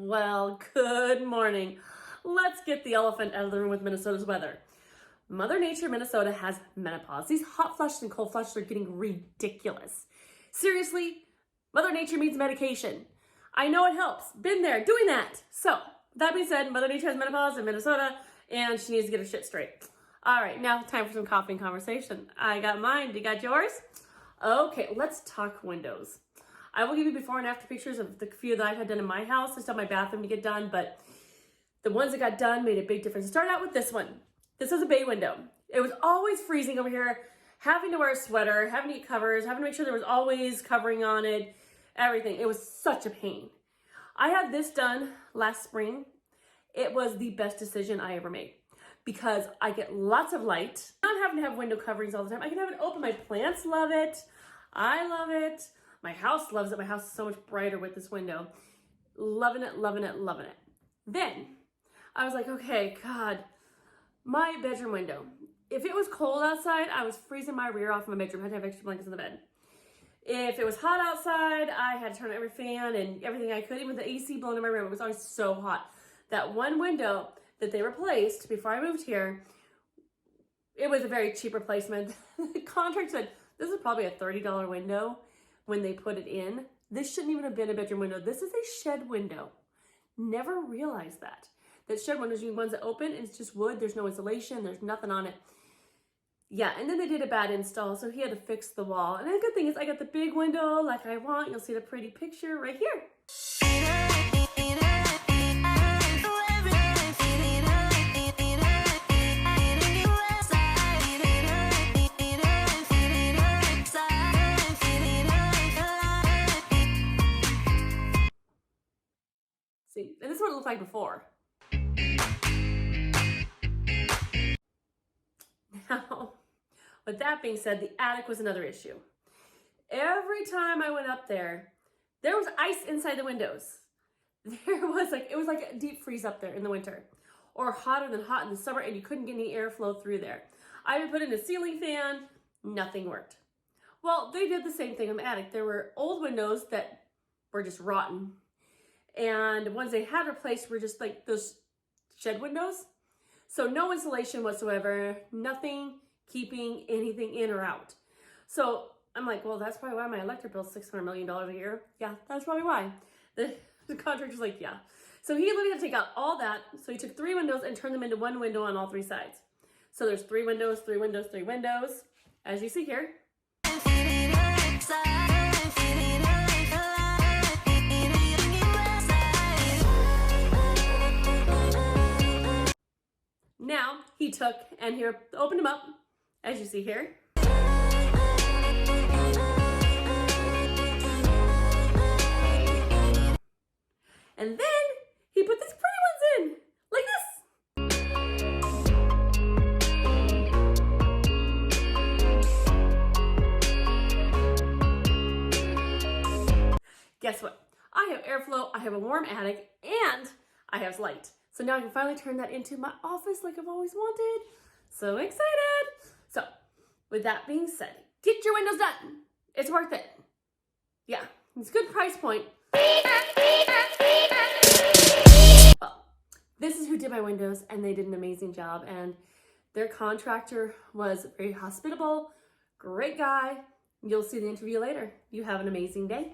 Well, good morning. Let's get the elephant out of the room with Minnesota's weather. Mother Nature Minnesota has menopause. These hot flushes and cold flushes are getting ridiculous. Seriously, Mother Nature needs medication. I know it helps. Been there, doing that. So, that being said, Mother Nature has menopause in Minnesota and she needs to get her shit straight. All right, now time for some coffee and conversation. I got mine. You got yours? Okay, let's talk windows. I will give you before and after pictures of the few that I've had done in my house. I still have my bathroom to get done, but the ones that got done made a big difference. Start out with this one. This is a bay window. It was always freezing over here, having to wear a sweater, having to get covers, having to make sure there was always covering on it, everything. It was such a pain. I had this done last spring. It was the best decision I ever made because I get lots of light. Not having to have window coverings all the time. I can have it open. My plants love it. I love it. My house loves it. My house is so much brighter with this window. Loving it, loving it, loving it. Then I was like, okay, God, my bedroom window. If it was cold outside, I was freezing my rear off in my bedroom. I had to have extra blankets in the bed. If it was hot outside, I had to turn on every fan and everything I could. Even the AC blowing in my room, it was always so hot. That one window that they replaced before I moved here, it was a very cheap replacement. The contractor said, this is probably a $30 window when they put it in. This shouldn't even have been a bedroom window. This is a shed window. Never realized that. That shed windows, you ones that open, and it's just wood. There's no insulation. There's nothing on it. Yeah, and then they did a bad install, so he had to fix the wall. And the good thing is I got the big window like I want. You'll see the pretty picture right here. See, and this is what it looked like before. Now, with that being said, the attic was another issue. Every time I went up there was ice inside the windows. It was like a deep freeze up there in the winter, or hotter than hot in the summer, and you couldn't get any airflow through there. I even put in a ceiling fan, nothing worked. Well, they did the same thing in the attic. There were old windows that were just rotten, and the ones they had replaced were just like those shed windows. So no insulation whatsoever, nothing keeping anything in or out. So I'm like, well, that's probably why my electric bill is $600 million a year. Yeah, that's probably why. The contractor's like, yeah. So he literally had to take out all that. So he took 3 windows and turned them into one window on all 3 sides. So there's 3 windows, 3 windows, 3 windows, as you see here. Now he took and here opened them up, as you see here. And then he put these pretty ones in, like this. Guess what? I have airflow, I have a warm attic, and I have light. So now I can finally turn that into my office like I've always wanted. So excited. So with that being said, get your windows done. It's worth it. Yeah, it's a good price point. Well, this is who did my windows, and they did an amazing job. And their contractor was very hospitable, great guy. You'll see the interview later. You have an amazing day.